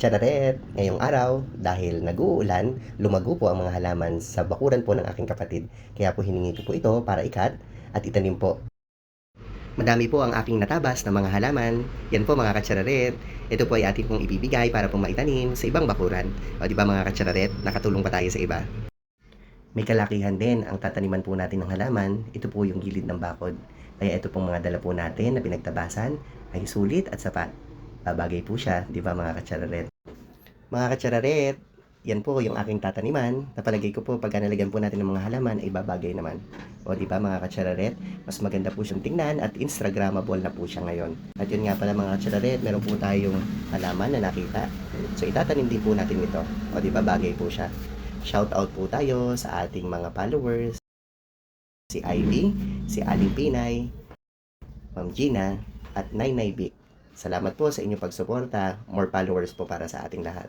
Chararet! Ngayong araw, dahil nag-uulan, lumago po ang mga halaman sa bakuran po ng aking kapatid. Kaya po hiningi ko po ito para ikat at itanim po. Madami po ang aking natabas na mga halaman. Yan po mga katsararet. Ito po ay ating pong ibibigay para po maitanim sa ibang bakuran. O di ba mga katsararet, nakatulong pa tayo sa iba. May kalakihan din ang tataniman po natin ng halaman. Ito po yung gilid ng bakod. Kaya ito pong mga dala po natin na pinagtabasan ay sulit at sapat. Babagay po siya, di ba mga katsararet? Mga katsararet, yan po yung aking tataniman. Napalagay ko po pagka nalagyan po natin ng mga halaman ay babagay naman. O di ba mga katsararet, mas maganda po siyang tingnan at Instagrammable na po siya ngayon. At yun nga pala mga katsararet, meron po tayong halaman na nakita. So itatanim din po natin ito. O di ba bagay po siya. Shout out po tayo sa ating mga followers. Si Ivy, si Aling Pinay, Ma'am Gina, at Nainay Vic. Salamat po sa inyong pagsuporta. More followers po para sa ating lahat.